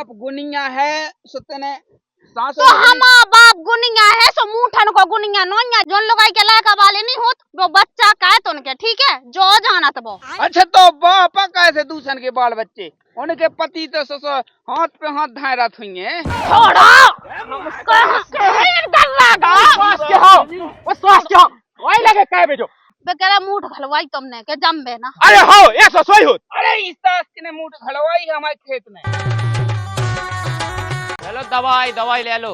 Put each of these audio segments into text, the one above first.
बाप गुनिया है सुतने तो हम बाप गुनिया है सो मुठन को गुनिया नोनिया जोन लोग के लायका वाले नहीं होत वो बच्चा का है तो उनके ठीक है जो जाना तो वो। अच्छा तो बापा कैसे दूसर के बाल बच्चे उनके पति तो ससुर हाथ पे हाथ धाए रथ हुई है छोड़ो वही लगे कह बेजो बेचारा मूठ घलवाई तुमने के जम्बे ना। अरे हो ऐसा सोई हो अरे इस सास ने मुठ घड़वाई हमारे खेत में। चलो दवाई दवाई ले लो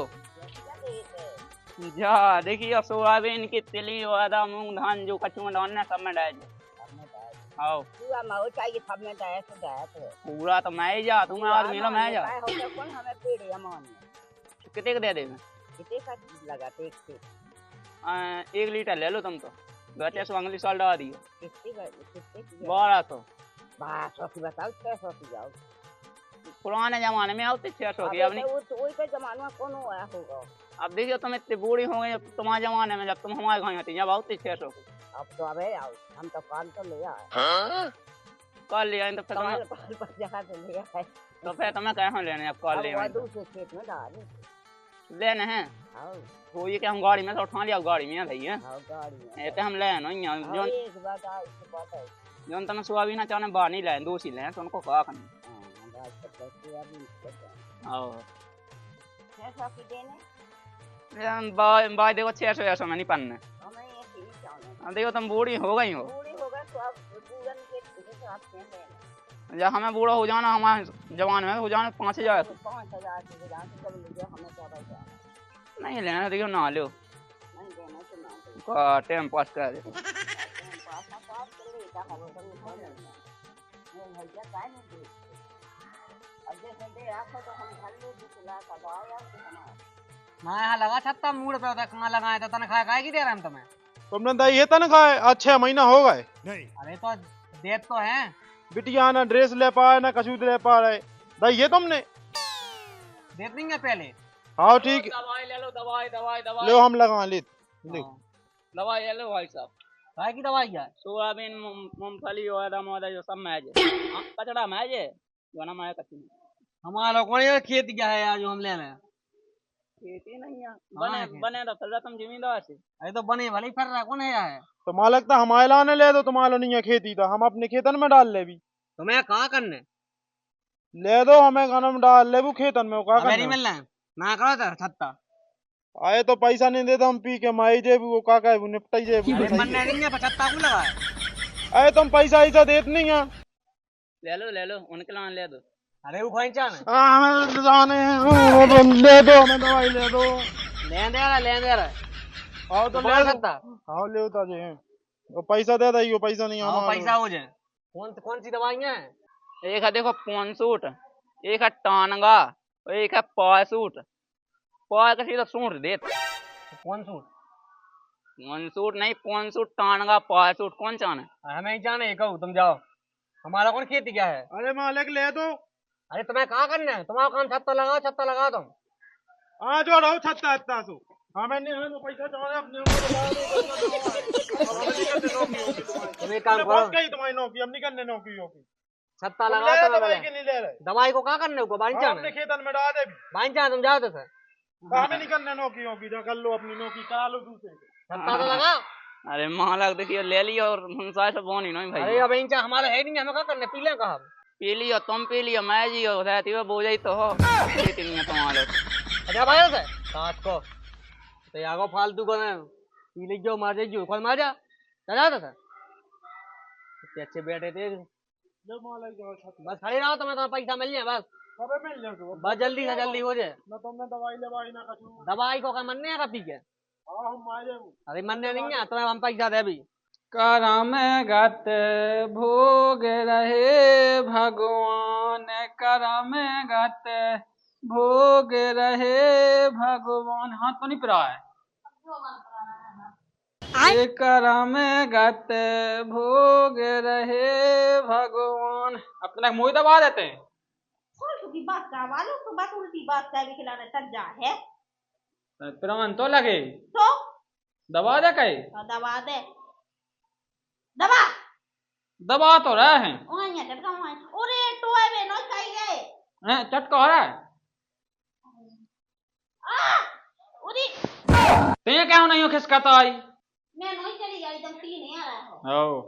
जा देखिए सोयाबीन की तिली वादा मूंग धान जो कचुआ डालना सब में डाल आओ पूरा माहौल चाहिए सब में डाय तो पूरा तो मैं ही जा तू मैं आज मेला मैं जा कौन हमें पेड़ या मान कितने का दे दे कितने का लगाते एक 1 लीटर ले लो तुम तो गटे से अगली साल डाल दियो कितने 1200 की बताओ 600 की जाओ पुराने जमाने में आते 600 की अब नहीं वही का जमाना कौन हुआ होगा। अब देखियो तुम इतनी बूढ़ी हो गई तुम्हारे जमाने में जब तुम हमारे घर आती जब आते 600 की अब तो अबे आओ हम तो काल तो ले आए कल ले आए तो फिर तुम्हें कहाँ लेने अब कल ले आए दूसरे खेत में डाल लेने हैं वो ये कि हम गाड़ी में से उठा लिया गाड़ी में भैया ये तो हम ले ना जो तुम सोयाबीन चाने बाहर नहीं लाए दूसरी ले तो उनको कहा करना बाय देखो 600 में नहीं पन्ने देखो तुम बूढ़ी हो गई हो जब हमें बूढ़ा हो जाना हमारे जवान में हो जाना 5000 नहीं लेना देखो ना लो टाइम पास कर दे मैं यहाँ लगा छत्ता मूड पे कहाँ लगाया था तनख्वाह काय की दे रहा हम तुम्हें तुमने दही ये तनख्वाह है 6 महीना हो गए अरे तो देत तो है बिटिया ना ड्रेस ले पाए ना कछू ले पा रहे दही ये तुमने देत नहीं है पहले। हाँ ठीक दवाई ले लो दवाई लो हम लगा ले दवाई ले लो भाई साहब काय की दवाई है सोयाबीन मूंगफली वादा जो सब मैज कचड़ा मैज जो ना मैं कच्ची हमारा लोगों ने खेत किया है आज जो हम ले रहे हैं खेती नहीं है बने तो फिर तुम जिम्मेदार से अरे तो बने भले फिर रहा कौन है यार तो मालक था हमारे लाने ले दो तुम्हारा नहीं है खेती था हम अपने खेतन में डाल ले भी तुम्हें कहाँ करने ले दो हमें गनम डाल ले वो खेतन में का नहीं मिलना है ना करो तो छत्ता आए तो पैसा नहीं देता हम पी के माई जे वो काका है वो निपटाई जे मन्ने नहीं है छत्ता को लगा अरे तुम पैसा ऐसा देत नहीं है ले लो उनके लान ले दो अरे वो खोई चाने हमें जाने ले दो हमें दवाई ले दो ले दे रहा आओ तो ले सकता आओ ले उता जे वो पैसा दे दई वो पैसा नहीं हमारा पैसा हो जाए कौन सी दवाइयां हैं एक है देखो पॉनसूट एक है टानगा और एक है पासूट पाय का सीधा सूट दे कौन सूट पॉनसूट नहीं पॉनसूट टानगा पासूट कौन चाने हमें ही जाने कहूँ तुम जाओ हमारा कौन खेती क्या है अरे मालिक ले दो अरे तुम्हें कहाँ करना है तुम्हारा काम छत्ता लगा तुम हाँ जो रहो छत्ता इतना सो हमें नहीं है तो पैसा चाहिए अपने काम करो तुम्हारी नौकरी अब नहीं करने नौकरी होगी छत्ता लगा दवाई के नहीं ले रहे दवाई को कहाँ करने को बांचा अपने खेतन में डाल दे बांचा तुम जाओ तो सर हमें नहीं करने नौकरी होगी जो कर लो अपनी नौकरी करा लो दूसरे छत्ता तो लगा अरे मालक देखिए ले लियो और मुंसा से बोनी नहीं भाई अरे अब इंचा हमारा है नहीं हमें क्या करने पी लें कहा पी लियो तुम पी लियो मैं जियो रहती हो बोझ ही तो हो खेती नहीं है तुम्हारे अच्छा भाई से साथ को तो यागो फालतू को ना पी लीजिए मार जाइए कौन मार जा चला था सर अच्छे बैठे थे बस खड़े रहो तुम्हें तो पैसा मिल जाए बस जल्दी से जल्दी हो जाए ना तुमने दवाई ना कछु दवाई को क्या मनने है पी के अरे मनने नहीं है तुम्हें हम पैसा दे भी करम गत भोग रहे भगवान करम गत भोग रहे भगवान हाथ तो नहीं पिरा है करम गत भोग रहे भगवान अपना मुँह दबा देते हैं की बात करवा लो तो बात उल्टी बात कर भी खिलाने तक जा है प्राण तो लगे तो दबा दे कहीं दबा दे दबा दबा तो रहे हैं ओए टटका ओए अरे टोए में नो कहीं गए हैं चटका हो रहा है उदी तो ये क्या नहीं हो खिसकाता आई मैं नहीं चली गई एकदम पी नहीं आ रहा हो ओ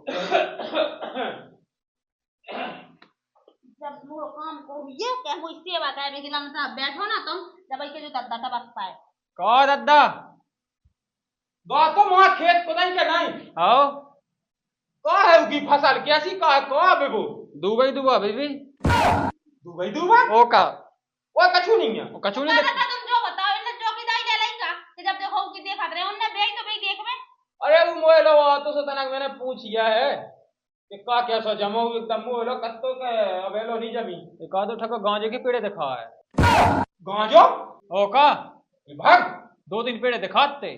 जब वो काम को ये क्या वो सेवा करे कि लंग साहब बैठो ना तुम जब के जो दद्दा टबक पाए कहो दद्दा बात तो वहाँ खेत को नहीं क्या नहीं आओ कहाँ है उसकी फसल कैसी कहाँ है कहाँ है वो दुबई दुबा बीबी दुबई दुबई ओ का वो कछु नहीं है ओ कचू नहीं दादा तुम जो बताओ इन्हें चौकीदारी ले लेगा कि जब देखो कि देखा रहे उन्हें बेई तो बेई देख में अरे वो मोहलो तो से तनक मैंने पूछिया है कि का कैसा जमा हुई एकदम मोहलो कत्तो के अबेलो नहीं जमी एक आधो ठको गांजे के पेड़े दिखा है गांजो ओ का भाग 2-3 पेड़े दिखाते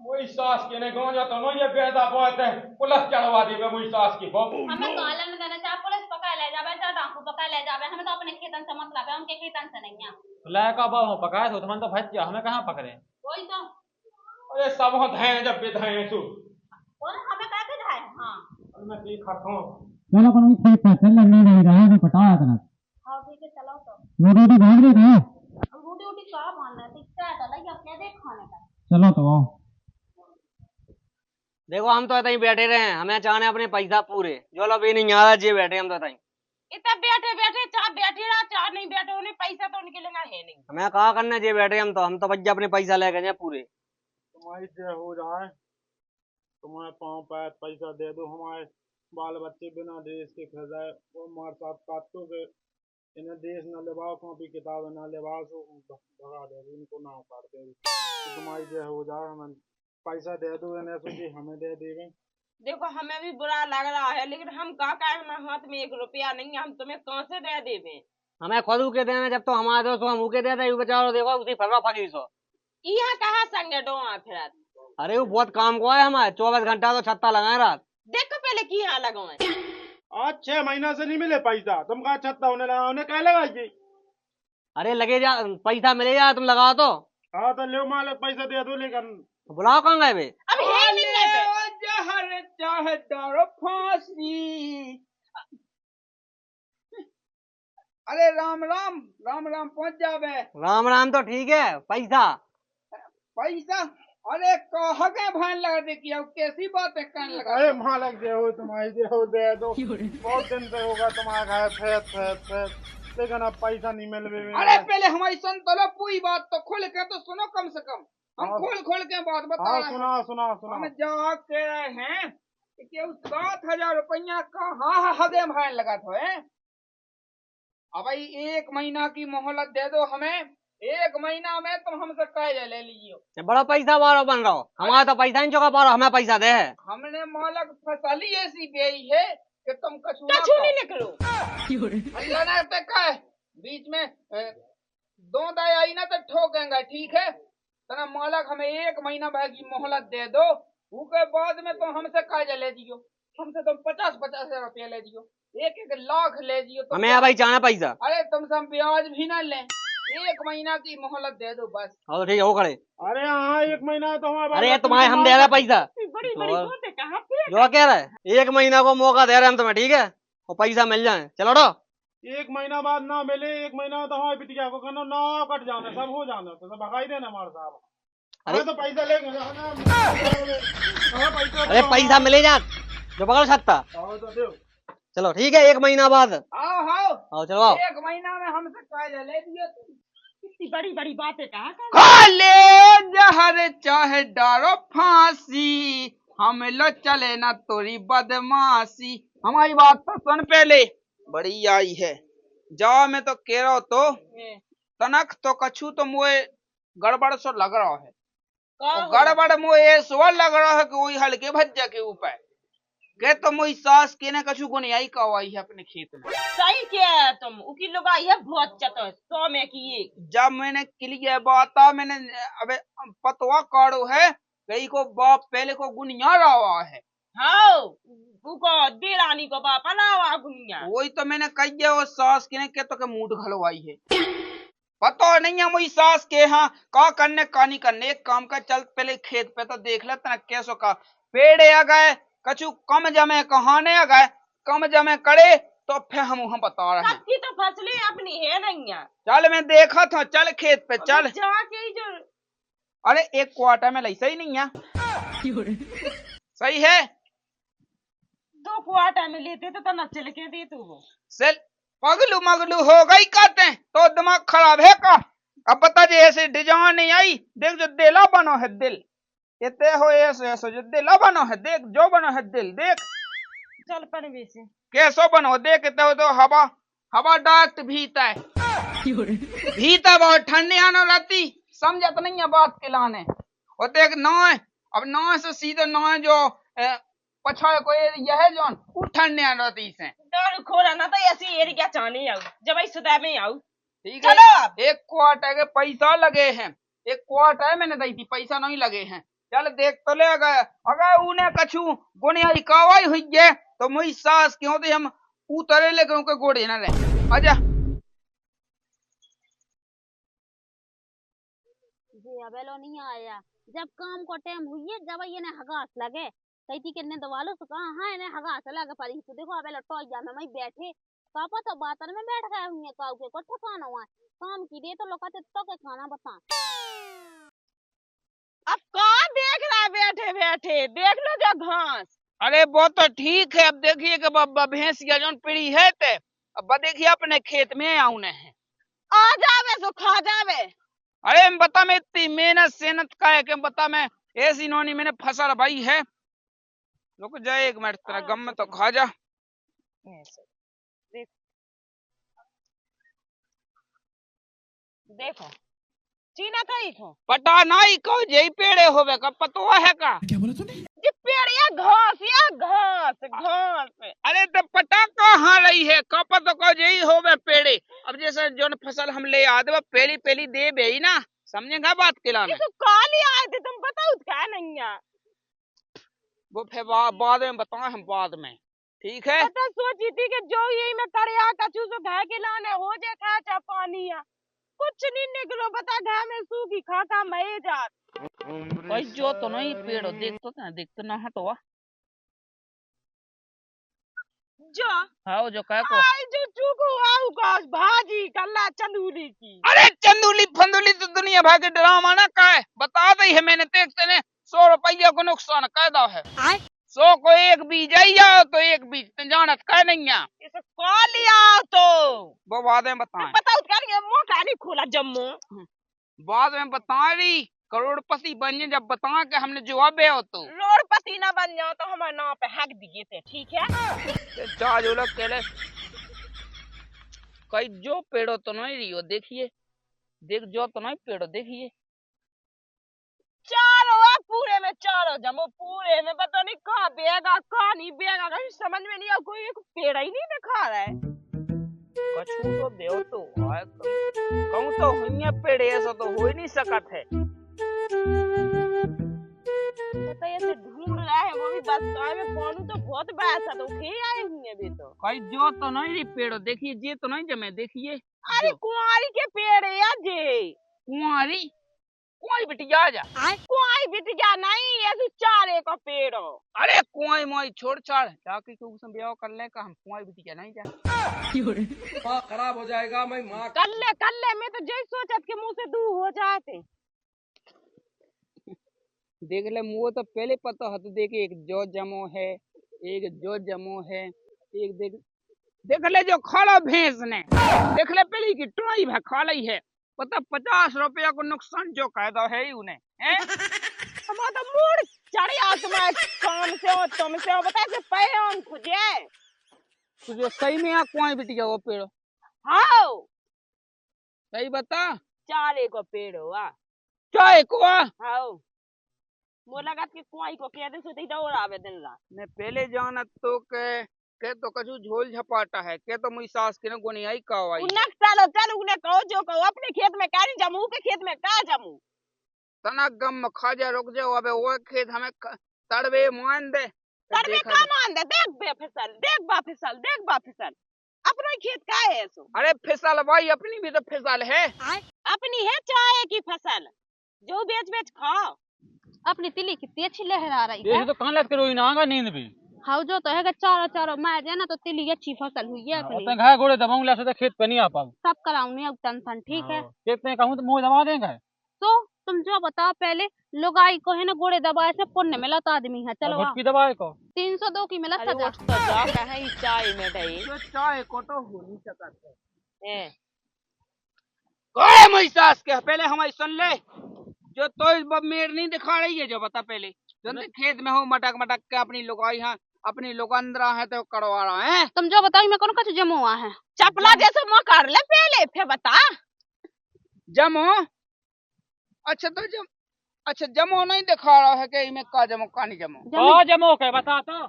वही सास के ने गांजा तो नहीं ये बेदा बात है पुलिस चढ़वा देवे वही सास की बाप हमें काले में देना चाहे पुलिस पकड़ ले जावे चाहे डाकू पकड़ ले जावे हमें तो अपने खेतन से मतलब है उनके खेतन से नहीं है लायका बाबू पकाए तो मन तो भज जा हमें कहाँ पकड़े वही तो अरे सब हैं जब बेधाए तू और हमें कैसे जाए हां मैं की खरखो चलो पर ठीक है चल नहीं नहीं रहा है पटाया करना हां ठीक है चलो तो रोटी भाग रही है रोटी रोटी का मानना है क्या है लगे अपने देख खाने का चलो तो आओ देखो हम तो ऐसे ही बैठे रहे हैं हमें चाहने अपने पैसा पूरे जो लोग भी नहीं आ रहा जे बैठे हम तो ऐसे ही इतना बैठे बैठे चाह बैठे रहा चाह नहीं बैठे उन्हें पैसा तो उनके लेना है नहीं हमें कहा करना जे बैठे हम तो भैया अपने पैसा लेके जाए पूरे तुम्हारी जय हो जाए तुम्हारे पाँव पैर पैसा दे दो हमारे बाल बच्चे बिना देश के खा जाए वो हमारे साथ काटो के इन्हें देश न लिबाओ कॉपी किताब न लिबाओ सो भगा दे इनको ना उतार दे तो तुम्हारी जय हो जाए हमें पैसा दे दो इन्हें सोची हमें दे देंगे देखो हमें भी बुरा लग रहा है लेकिन हम कहा का हमारे हाथ में 1 रुपया नहीं है हम तुम्हें कहाँ से दे देवे हमें खुद के देना जब तो हमारे दोस्त हम उके देते बेचारो देखो उसी फरवा फकी सो यहाँ कहा संगे डोआ फिर अरे वो बहुत काम को है हमारे 24 घंटा तो छत्ता लगाए रात देखो पहले की यहाँ लगाए आज 6 महीना से नहीं मिले पैसा तुम कहा छत्ता उन्हें लगा उन्हें क्या लगाइए अरे लगे जा पैसा मिले जा तुम लगाओ तो हाँ तो ले मालिक पैसा दे दो लेकिन बुलाओ कहाँ गए बे अब है नहीं रहते जहर चाहे डरो फांसी अरे राम राम राम राम पहुंच जावे राम राम तो ठीक है पैसा पैसा अरे कह के भान लगा दे कि अब कैसी बात है कान लगा अरे मालिक जय हो तुम्हारी जय हो दे दो बहुत दिन से होगा तुम्हारा खाए फैस फैस फैस लेकिन अब पैसा नहीं मिल रहा अरे पहले हमारी सुन तो लो पूरी बात तो खोल के तो सुनो कम से कम हम हाँ। खोल के बात बता हाँ रहे हैं सुना सुना सुना हम जा के रहे हैं कि उस 7,000 रुपया कहाँ हगे भान लगा था है अब भाई 1 महीना की मोहलत दे दो हमें 1 महीना में तुम हमसे कर्ज ले लीजिए बड़ा पैसा बारो बन रहा हो हमारा तो पैसा नहीं चुका पा रहा हमें पैसा दे है हमने मालक फसल ही ऐसी बेई है कि तुम कछुआ कछु नहीं निकलो अल्लाह ने पे कहा बीच में दो दाई आई ना तो ठोकेंगे ठीक है तना मालक हमें 1 महीना भर की मोहलत दे दो उसके बाद में तुम हमसे कर्ज ले दियो हमसे तुम 50-50 रुपया ले दियो 1-1 लाख ले दियो तो हमें भाई चाहना पैसा अरे तुमसे हम ब्याज भी ना लें 1 महीना की मोहलत दे दो बस और ठीक है वो खड़े अरे हाँ 1 महीना तो हमारे अरे तुम्हारे हम दे रहे हैं पैसा बड़ी बड़ी और- बात है कहाँ पे जो कह रहा है 1 महीना को मौका दे रहे हैं हम तुम्हें ठीक है और पैसा मिल जाए चलो तो 1 महीना बाद ना मिले 1 महीना तो हमारे बिटिया को कहना ना कट जाना सब हो जाना तो सब भगाई देना हमारे साहब अरे तो पैसा लेंगे अरे पैसा मिले जा जो पकड़ो सकता तो दो चलो ठीक है 1 महीना बाद आओ आओ आओ चलो आओ 1 महीना में हमसे कर्ज ले दियो तुम इतनी बड़ी बड़ी बातें कहाँ कर खा ले जहर चाहे डारो फांसी हम लो चले ना तोरी बदमाशी हमारी बात तो सुन पहले बड़ी आई है जाओ मैं तो कह रहा हूँ तो तनक तो कछु तो मुझे गड़बड़ सो लग रहा है और गड़बड़ मुझे सो लग रहा है कि वही हल्के भज्जा के ऊपर के तो मुझी सास के ने कछु गुनियाई कवाई है अपने खेत में सही क्या है तुम उकी लुगाई है बहुत चतुर 100 में की एक जब मैंने क्लियर बाता मैंने अबे पतवा काढ़ो है कई को बाप पहले को गुनिया रहा है हाँ उको देरानी को बापा लावा गुनिया वही तो मैंने कही है वो सास के ने के तो के मूड घलवाई है पता नहीं है मुझी सास के हाँ का करने का नहीं करने एक काम का चल पहले खेत पे तो देख ले तना कैसो का पेड़ आ गए कछु कम जमे कहाने आ गए कम जमे करे तो फिर हम बता रहे हैं। सबकी तो फसलें अपनी है नहीं है। चल मैं देखा था, चल खेत पे चल। जाके ही जो अरे एक क्वार्टर में सही नहीं है? सही है। 2 क्वार्टर में लेते तो न चल के दे तू वो। सेल पगलू मगलू हो गई कहते हैं तो दिमाग खराब है का। अब बता जे ऐसे डिजाइन नहीं आई, देख जो दिला बनो है दिल, इतने हो ऐसे जो दिला बनो है, देख जो बनो है दिल, देख चल पर वैसे कैसो बनो, देख इतने हो तो हवा हवा डाक भीता है, भीता बहुत ठंडी आने रहती, समझत नहीं है बात के लाने। और देख नाव, अब नाव से सीधे नाव जो पछाड़ को यह जो ठंडे आने रहती से डर खोरा ना तो ऐसी एरिया चाहने आऊ जब आई सुदा में आऊ। ठीक है। चलो अब। एक क्वार्टर के पैसा लगे हैं, एक क्वार्टर मैंने दी थी, पैसा नहीं लगे हैं। चल देख तो ले गए, अगर उन्हें कछु गुनियाई कावाई हुई है तो मुझी सास क्यों थी हम उतरे लेकर उनके गोड़े न रहे। आजा जी अबेलो नहीं आया, जब काम को टाइम हुई है, जब ये ने हगास लगे कही किन्ने दवालो तो कहा हाँ इन्हें हगास लगे पर तो देखो अबेलो टोया में बैठे पापा तो बातन में बैठ गए हुए काऊ के को ठिकाना हुआ काम की दे तो लोग तो के खाना बता। अब कहाँ देख रहा है बैठे बैठे, देख लो जो घास। अरे वो तो ठीक है। अब देखिए कि भैंस या जो पीढ़ी है ते अब देखिए अपने खेत में आउने है, आ जावे सो खा जावे। अरे बता मैं इतनी मेहनत सेहनत का है कि बता मैं ऐसी नौनी मैंने फसल भाई है। रुक जाए एक मिनट, तेरा गम में तो खा जा। देखो चीना कहीं को पता नहीं को यही पेड़े होवे का पतो है का। क्या बोला तूने? ये पेड़ या घास घास। अरे तो पता कहाँ रही है का पतो को यही होवे पेड़े। अब जैसे जो फसल हम ले आ दे पहली पहली दे बे ही ना, समझेगा बात के लाने। इसको काली आए थे तुम बताओ क्या नहीं है वो फिर बाद में बताए हम बाद में, ठीक है। पता सोची थी कि जो यही में करिया कचू सो घा के लाने हो जाए खा चा पानी है कुछ नहीं निकलो बता घा में सूखी खा खा मरे जात। भाई जो तो नहीं पेड़ देखते ना हटवा जो हाँ जो कह को आई जो चूकू आऊ घास भाजी कल्ला चंदूली की। अरे चंदूली फंदूली तो दुनिया भर के ड्रामा ना का है, बता दी है मैंने देखते ने 100 रुपया को नुकसान कैदा है। 100 को एक बीज आई जाओ तो एक बीज तो जानत कह नहीं है। इसे कॉल लिया तो वो बाद में बताएं, बताओ क्या नहीं मुंह का नहीं खोला जम्मू बाद में बता रही करोड़पति बन जाए जब बता के हमने जवाब है तो रोडपति ना बन जाओ तो हमारे नाम पे हक दिए थे, ठीक है। चार जो लोग कहले कई जो पेड़ो तो नहीं रही देखिए, देख जो तो नहीं पेड़ो देखिए चारों है पूरे में चारों जमो पूरे में पता नहीं कहाँ बेगा कहाँ नहीं बेगा कहीं समझ में नहीं आ कोई एक पेड़ ही नहीं दिखा रहा है। कछु तो देव तो कहूँ तो हुई पेड़ ऐसा तो हो ही नहीं सकत है। पता ऐसे ढूंढ रहा है वो भी बस गाय में पानी तो बहुत बैसा तो खे आए हुए भी तो कई जो तो नहीं रही पेड़ देखिए जे तो नहीं जमे देखिए। अरे कुंवारी के पेड़ है या जे कुंवारी कोई बिटिया जा कुंवारी बिटिया नहीं ऐसे चारे का पेड़ हो। अरे कुआई मोई छोड़ छाड़ जाके को उसमें ब्याह कर ले का हम कुआई बिटिया नहीं जा माँ खराब हो जाएगा मैं माँ कर ले मैं तो जैसे सोचत के मुंह से दूर हो जाते। देख ले मुँह तो पहले पता हत देख एक जो जमो है एक जो जमो है एक देख ले जो खाला भैंस ने देख ले पहले की टोई है खा ली है पता 50 रुपया को नुकसान जो कायदा है ही उन्हें हैं। हमारा तो मूड चढ़ गया तुम्हारे काम से और तुम से और बता से पे हम खुजे तुझे सही में आ कोई बिटिया वो पेड़ हाँ सही बता चारे को पेड़ हुआ चाय को हाँ वो लगा कि कुआई को कह दे सोते दौड़ आवे दिन रात ने पहले जाना तो के तो कछु झोल झपाटा है के तो मुई सास के न गोनियाई कावाई उन्हें चलो उन्हें कहो जो कहो अपने खेत में का नहीं जमू के खेत में का जमू तना गम खा जा रुक जाओ अबे वो खेत हमें तड़वे मान दे तड़वे का मान दे देख बा फिसल अपना खेत का है सो। अरे फिसल भाई अपनी भी तो फिसल है अपनी है चाय की फसल जो बेच बेच खाओ। अपनी तिली कितनी अच्छी लहरा रही है। ये तो कहाँ लग के रोई ना नींद भी हाँ जो तो है कि चारों चारों मैं जे ना तो तिली अच्छी फसल हुई है अपनी। तो घाय घोड़े दबाऊंगा से खेत पे नहीं आ पाऊँ। सब कराऊंगी अब टेंशन ठीक है। खेत में कहूँ तो मुँह दबा देंगे। तो तुम जो बताओ पहले लुगाई को है ना गोड़े दबाए से पुण्य मिला तो आदमी है। चलो घुटकी दबाए को 302 की मिला अरे सजा। उठ तो जा कहे चाय में डई तो चाय को तो हो नहीं सकता ए कोई महिसास के पहले हमारी सुन ले जो तो इस बार मेर नहीं दिखा रही है जो बता पहले जो खेत में हो मटक मटक के अपनी लुगाई है अपनी लोगंदरा है तो करवा रहा है। तुम जो बताओ मैं कौन कछु जमो हुआ है। चपला जैसे मुँह कर ले पहले फिर बता। जमो अच्छा तो अच्छा जमो नहीं दिखा रहा है कि मैं का जमो का नहीं जमो जमो के बता तो।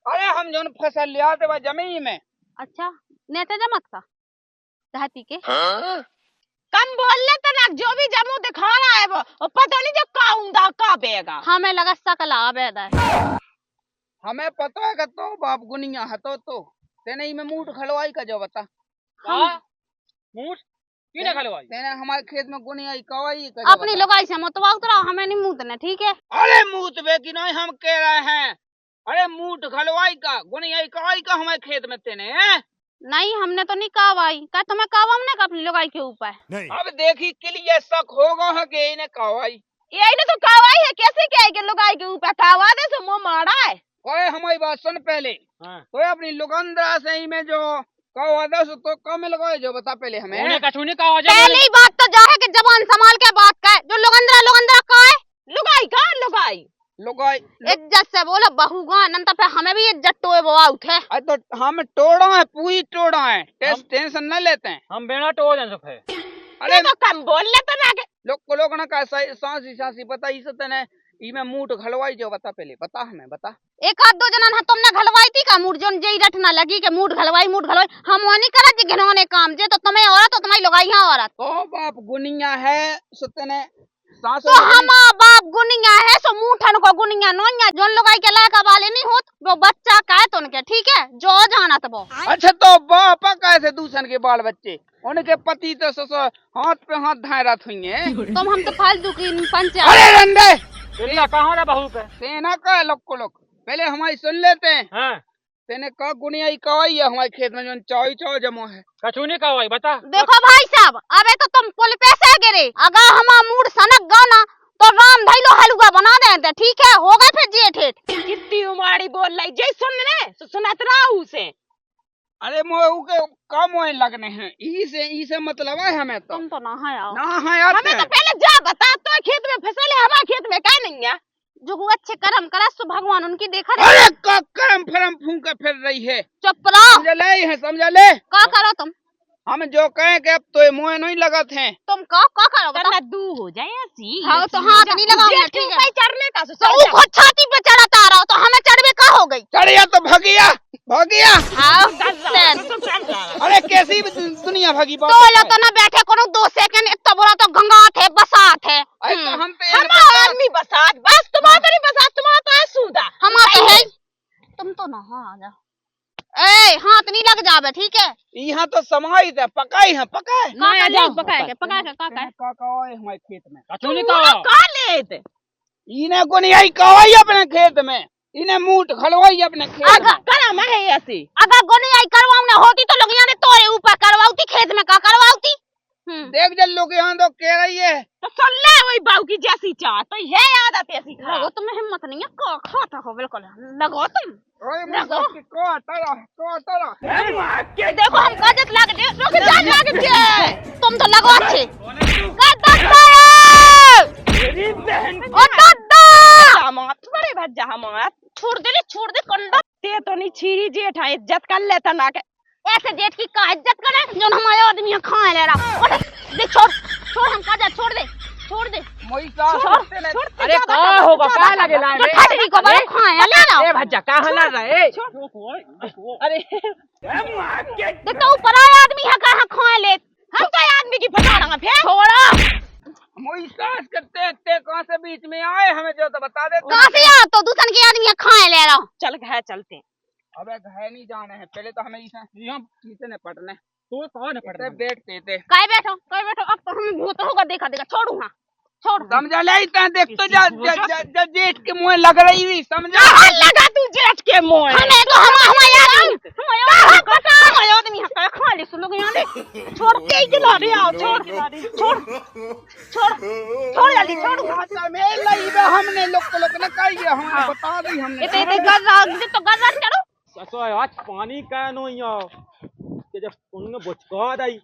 अरे हम जो फसल ले आते वह जमी में। अच्छा नेता जमत का चाहती के कम बोल ले तो ना जो भी जमू दिखा रहा है वो पता नहीं जो काउंदा का बेगा। हमें लगा सकला बेदा है। हमें पता है कि तो बाप गुनिया है तो तेने ही में मूठ खलवाई का जो बता मूठ किने खलवाई तेने हमारे खेत में गुनिया कवाई का अपनी लुगाई से मतवा उतरा हमें नहीं मूतने ठीक है। अरे मूत बे कि नहीं हम कह रहे हैं अरे मूठ खलवाई का गुनिया कवाई का हमारे खेत में तेने नहीं हमने तो नहीं कावाई का तुम्हें कावा हमने का अपनी लुगाई के ऊपर। अब देखी के लिए शक होगा है कि इन्हें कवाई यही तो कावाई है कैसे क्या है कि लुगाई के ऊपर कावा दे सो मुँह मारा है। कोई हमारी बात सुन पहले तो अपनी लुगंदरा से ही में जो कवा दस तो कम लगाए जो बता पहले हमें पहली बात तो जा है कि जबान संभाल के बात का है। जो लुगंदरा लुगंदरा का है लुगाई लुगाई इज्जत से बोलो बहुगा नंतर फिर हमें भी इज्जत टोए वो आउट है। तो हम टोड़ा है पूरी टोड़ा है टेंशन न लेते हैं हम बेना टो जन सुख है। अरे तो कम बोल ले तो ना लोग ना का सांसी पता इसे तने इमे मूठ घलवाई जो बता पहले बता हमें बता। एक आध दो जना है तुमने घलवाई थी का मूठ जोन जेई रटना लगी के मूठ घलवाई हम वो नहीं करा जी घिनौने काम जे तो तुम्हें औरत तो तुम्हारी लुगाई है औरत तो बाप गुनिया है सुतने सांस तो हम बाप गुनिया है सो मूठन को गुनिया नोनिया जोन लुगाई के लायक वाले नहीं होत वो बच्चा का है तो उनके ठीक है जो जाना तो वो। अच्छा तो बाप कैसे दूसरे के बाल बच्चे उनके पति तो ससुर हाथ पे हाथ धाए रथ हुई है तुम हम तो फालतू की पंचायत। अरे रंडे कहाँ रे बहू के सेना का लोग को लोग पहले हमारी सुन लेते हैं। हाँ तेने का गुनिया कवाई है हमारे खेत में जो चाई चाव जमो है कछु नहीं कवाई बता। देखो भाई साहब अबे तो तुम पुल पे से गिरे अगर हमारा मूड सनक गो ना तो राम धैलो हलवा बना देते ठीक है हो गए फिर जेठ कितनी उमाड़ी बोल रही जय सुनत राहू से। अरे मोह के कम मोह लगने हैं इसे मतलब है हमें तो तुम तो ना है आओ ना है यार हमें तो पहले जा बता तो खेत में फसल है हमारे खेत में क्या नहीं है जो अच्छे कर्म करा सो भगवान उनकी देखा अरे का करम फरम फूंक कर फिर रही है चुप रहो समझ ले का करो तुम हम जो कहें कि अब तो मोह नहीं लगत हैं तुम का करो करना दू हो जाए ऐसी। हाँ तो हाथ नहीं लगाऊंगा ठीक है चढ़ने का तो वो खुद छाती पे चढ़ाता रहा तो हमें चढ़वे का हो गई चढ़िया तो भगिया अरे कैसी दुनिया भगी बात तो लो तो ना बैठे कोनो 2 सेकंड इतना बुरा तो गंगा थे बसात है हम पे हमारा आदमी बसात बस तुम्हारा नहीं बसात तुम्हारा तो है सूदा हमारा है तुम तो ना आ जा ए हाथ नहीं लग जावे ठीक है। यहाँ तो समाई है पकाई है पकाए का जाओ पकाए के हमारे खेत में कछु नहीं कवा का लेत इन्हें को नहीं आई कवाई अपने खेत में इन्हें मूठ खलवाई अपने खेत में करा मैं है ऐसी। अगर गोनी आई करवाऊं होती तो लोग यहाँ तोरे ऊपर करवाऊती खेत में का करवाऊती। देख जल लोग यहाँ तो कह रही है तो सुन ले वही बाऊ की जैसी चाह तो है आदत ऐसी खा लगो तुम्हें हिम्मत नहीं है का खाता हो बिल्कुल लगो तुम देखो हम काजत लाग दे रुक जा लाग दे तुम तो लगो अच्छे तेरी बहन ओ दादा हमात बड़े भज्जा हमात छोड़ दे कंडा ते तो नहीं छीरी जेठ है इज्जत कर लेता ना के ऐसे जेठ की का इज्जत करे जो हमारे आदमी खाए ले रहा दे छोड़ हम काजा छोड़ दे अरे का होगा का लगे ला रे फटरी को बड़ा खाए ले ला ए भज्जा का हला रहे अरे देख तो ऊपर आया आदमी है कहां खाए ले हम तो आदमी की फटाना फिर छोड़ा मोइसास करते कहां से बीच में आए हमें जो तो बता दे कहां से आ तो दूसरे की आदमी खाए ले रहा चल गए चलते हैं। अबे घर नहीं जाने हैं पहले तो हमें इसे ने पटने तो कौन पड़ बैठते थे काय बैठो अब तो हमें भूत होगा देखा छोड़ू हां छोड़ समझा ले इतना देख तो जेठ के मुंह लग रही हुई समझा लगा तू जेठ के मुंह हमें तो हमारे आदमी है खा ले सुन लोग यहाँ ले छोड़ के खिला रही आओ छोड़ जल्दी छोड़ में लई बे हमने लोग ने कही हमने बता दी हमने इते गर्रा चढ़ो ससो आज पानी का नो यो के जब उन्होंने बुचका दई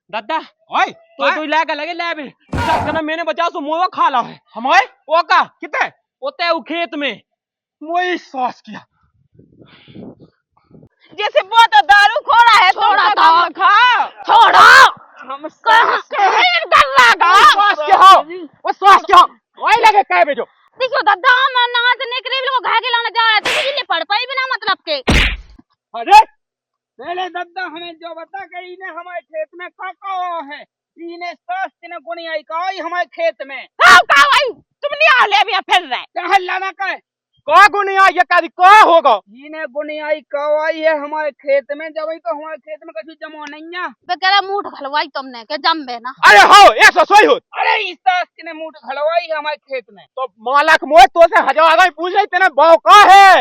दादा ओए तो लगे लेबे सजना मैंने बचा सो मोवा खा ला है हमारे ओ का किते ओते उ खेत में मोई सॉस किया जैसे बहुत दारू खोड़ा है छोड़ा तो खा छोड़ो हम कहां से गल्ला गा सॉस के हो वो सॉस के हो ओए लगे काय बेजो देखो दादा हम नाचने के लिए लोग घर के लाने जा रहे थे तुझे पढ़ पाई बिना मतलब के अरे पहले दादा हमें जो बता गई ने हमारे खेत में काका है इने सास ने गुनी आई काई हमारे खेत में हां का भाई तुम नहीं आ ले भी फिर रहे कह लाना का का गुनी आ ये का होगा इने गुनी आई काई है हमारे खेत में जब तो हमारे खेत में कुछ जमा नहीं है बेचारा मूठ खलवाई तुमने के जम्बे ना अरे हो 100 हो अरे इस सास ने मूठ खलवाई है हमारे खेत में तो मालक मोए तो से हजार ही पूछ रही तेने बाव का है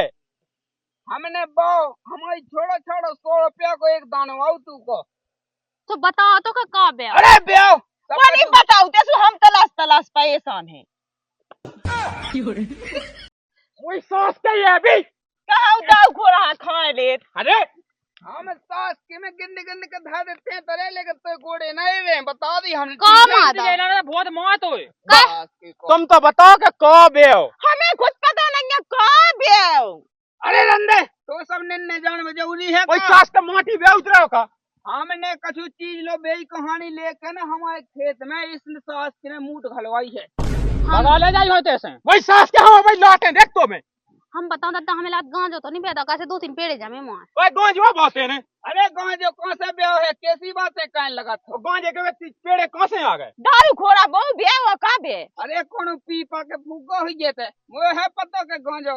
हमने बाव हमारी छोड़ो 100 रुपया को एक दानो आऊ तू को तो बताओ तो का बे अरे ब्याह वो नहीं बताओ तेसु हम तलाश परेशान है वही सॉस के ये भी कहां दाऊ खोड़ा खा ले अरे हम सास के में गिन के धा देते हैं तरे लेकर तो गोड़े नहीं वे बता दी हमने का मादा बहुत मौत होए सास के को तुम तो बताओ कि कब है हमें खुद पता नहीं है कब है अरे रंदे तो सब ने जान में जरूरी है वही सॉस का माटी बे उतरो का हमने कछु चीज लो बेई कहानी लेकर ना हमारे खेत में इस सास ने मूठ खलवाई है भगा ले जाई होते से वही सॉस के हम भाई लाटे देख तो मैं हम बताओ दादा हमें लात गांजो तो नहीं पैदा कैसे 2-3 पेड़े जमे मोए ओए गोंजवा बाते ने अरे गांजो कौन सा ब्याह है कैसी बातें कहने लगा था गोंजे के व्यक्ति पेड़े कहां से आ गए दारू खोड़ा बहु बे वो का बे अरे कौन पी पा के फूका हो गए थे वो है पता के गांजो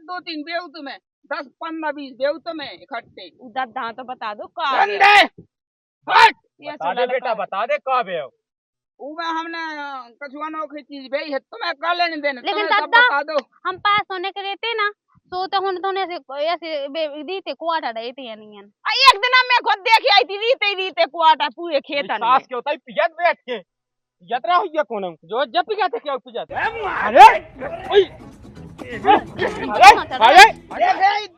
दो तीन बेऊ तुम्हें 10 15 20 बेऊ तुम्हें इकट्ठे दादा तो बता दो का रंदे हट ये बता दे बेटा बता दे कब है उमे हमने कछु अनोखी चीज भेजी है तुम्हें काले नहीं देने लेकिन तुम्हें सब दादा बता दो हम पास होने के रहते ना सो तो हुन तो ऐसे दीते क्वार्टर रहते हैं नहीं एक दिन मैं खुद देख आई थी रीते क्वाटा पूरे खेत में सॉस के होता है पियत बैठ के यात्रा हुई कौन जो जब भी कहते क्या पियत अरे ओए अरे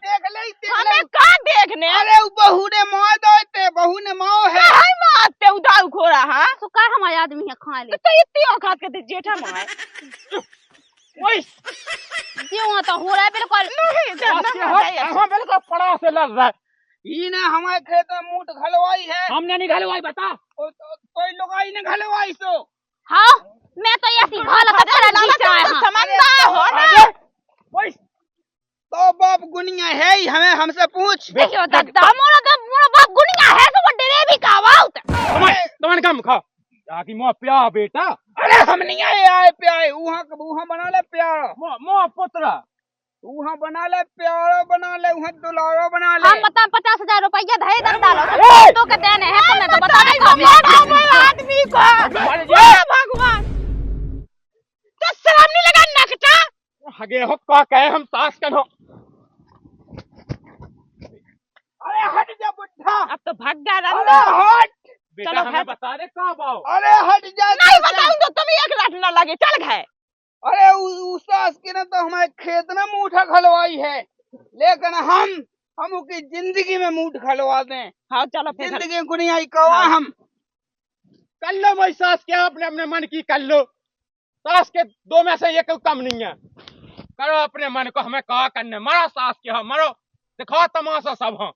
देख ले हमें का देखने अरे बहू ने मार दोते बहू ने माओ है हाय मारते उदाऊ खोड़ा हां तो का हमारे आदमी है खा ले तो इतनी औकात के दे जेठा मार ओए क्यों तो हो रहा है बिल्कुल नहीं हम बिल्कुल पड़ा से लड़ रहा है इने हमारे खेत में मूठ खलवाई है हमने नहीं घलवाई बता कोई लोग आई ने खलवाई सो हाँ मैं तो ऐसी भाला का तरह समझदा हो ना ओए तो बाप गुनिया है ही हमें हमसे पूछ देखियो दादा मोरा बाप गुनिया है तो वो डरे भी कावाउत तुमने कम खा आकी मो प्या बेटा अरे हम नहीं आए प्यारे वहां बना ले प्यारा मो पुत्र वहां बना ले प्यारा बना ले वहां दुलारा बना ले हम बता 50,000 रुपया धरे दादा लो तो के देने है तुम्हें तो बता दे आदमी को हे भगवान तो शर्म नहीं लगा नकटा हगे हो का कहे हम सास कन हो अरे हट जा बुढ़ा अब तो भाग गया अरे रंदा हट बेटा चलो, हमें है। बता दे कब आओ अरे हट जा नहीं बताऊं तो तुम एक रात ना लगे चल गए अरे उस सास की ने तो हमारे खेत में मूठा खलवाई है लेकिन हम उसकी जिंदगी में मूठ खलवा दें हाँ चलो फिर जिंदगी गुनिया ही कहो हम कर लो भाई सास क्या अपने अपने मन की कर लो सास के दो में से एक कम नहीं है करो अपने मन को हमें कहा करने मरो सास के हो मरो दिखाओ तमाशा सब हाँ